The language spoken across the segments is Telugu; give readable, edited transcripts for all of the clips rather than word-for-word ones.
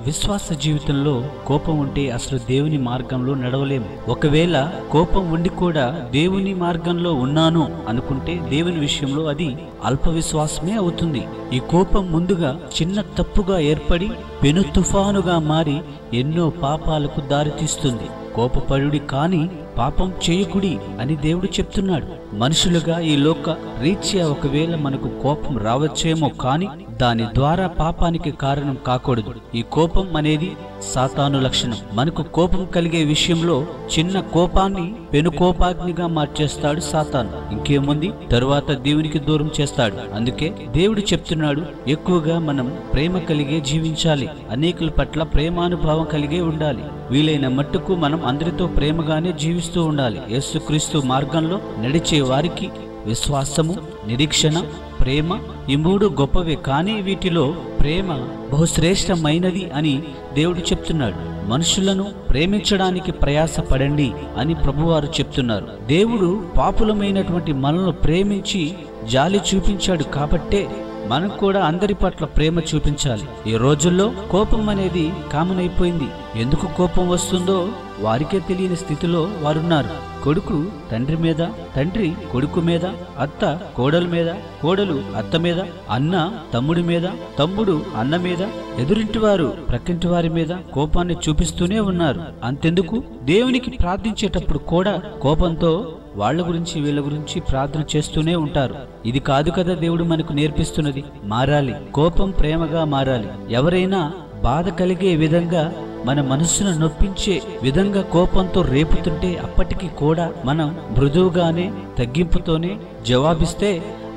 విశ్వాస జీవితంలో కోపం ఉంటే అసలు దేవుని మార్గంలో నడవలేము. ఒకవేళ కోపం ఉండి కూడా దేవుని మార్గంలో ఉన్నాను అనుకుంటే దేవుని విషయంలో అది అల్ప విశ్వాసమే అవుతుంది. ఈ కోపం ముందుగా చిన్న తప్పుగా ఏర్పడి పెను తుఫానుగా మారి ఎన్నో పాపాలకు దారితీస్తుంది. కోపపడుడి కాని పాపం చేయకుడి అని దేవుడు చెప్తున్నాడు. మనుషులుగా ఈ లోక రీత్యా ఒకవేళ మనకు కోపం రావచ్చేమో కానీ దాని ద్వారా పాపానికి కారణం కాకూడదు. ఈ కోపం అనేది సాతాను లక్షణం. మనకు కోపం కలిగే విషయంలో చిన్న కోపాన్ని పెను కోపాగ్నిగా మార్చేస్తాడు సాతాను. ఇంకేముంది, తరువాత దేవునికి దూరం చేస్తాడు. అందుకే దేవుడు చెప్తున్నాడు, ఎక్కువగా మనం ప్రేమ కలిగే జీవించాలి, అనేకుల పట్ల ప్రేమానుభావం కలిగే ఉండాలి. వీలైన మట్టుకు మనం అందరితో ప్రేమగానే జీవిస్తూ ఉండాలి. యేసుక్రీస్తు మార్గంలో నడిచే వారికి విశ్వాసము, నిరీక్షణ, ప్రేమ ఈ మూడు గొప్పవే. కానీ వీటిలో ప్రేమ బహుశ్రేష్టమైనది అని దేవుడు చెప్తున్నాడు. మనుషులను ప్రేమించడానికి ప్రయాసపడండి అని ప్రభువారు చెప్తున్నారు. దేవుడు పాపులమైనటువంటి మనల్ని ప్రేమించి జాలి చూపించాడు కాబట్టే మనం కూడా అందరి పట్ల ప్రేమ చూపించాలి. ఈ రోజుల్లో కోపం అనేది కామన్ అయిపోయింది. ఎందుకు కోపం వస్తుందో వారికే తెలియని స్థితిలో వారున్నారు. కొడుకు తండ్రి మీద, తండ్రి కొడుకు మీద, అత్త కోడల మీద, కోడలు అత్త మీద, అన్న తమ్ముడి మీద, తమ్ముడు అన్న మీద, ఎదురింటి వారు ప్రక్కింటి వారి మీద కోపాన్ని చూపిస్తూనే ఉన్నారు. అంతెందుకు, దేవునికి ప్రార్థించేటప్పుడు కూడా కోపంతో వాళ్ళ గురించి వీళ్ళ గురించి ప్రార్థన చేస్తూనే ఉంటారు. ఇది కాదు కదా దేవుడు మనకు నేర్పిస్తున్నది. మారాలి, కోపం ప్రేమగా మారాలి. ఎవరైనా బాధ కలిగే విధంగా మన మనస్సును నొప్పించే విధంగా కోపంతో రేపుతుంటే అప్పటికి కూడా మనం మృదువుగానే తగ్గింపుతోనే జవాబిస్తే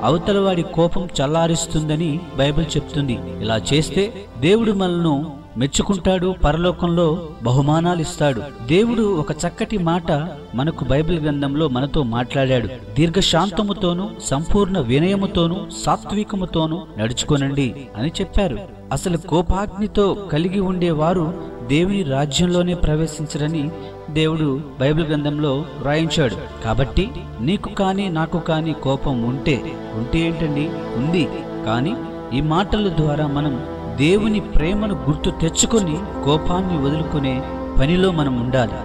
అవతలవాడి కోపం చల్లారిస్తుందని బైబిల్ చెప్తుంది. ఇలా చేస్తే దేవుడు మనల్ని మెచ్చుకుంటాడు, పరలోకంలో బహుమానాలు ఇస్తాడు. దేవుడు ఒక చక్కటి మాట మనకు బైబిల్ గ్రంథంలో మనతో మాట్లాడాడు. దీర్ఘశాంతముతోనూ సంపూర్ణ వినయముతోనూ సాత్వికముతోనూ నడుచుకోనండి అని చెప్పారు. అసలు కోపాగ్నితో కలిగి ఉండేవారు దేవుని రాజ్యంలోనే ప్రవేశించరని దేవుడు బైబిల్ గ్రంథంలో వ్రాయించాడు. కాబట్టి నీకు కానీ నాకు కానీ కోపం ఉంటే ఏంటండి, ఉంది. కానీ ఈ మాటల ద్వారా మనం దేవుని ప్రేమను గుర్తు తెచ్చుకొని కోపాన్ని వదులుకునే పనిలో మనం ఉండాలి.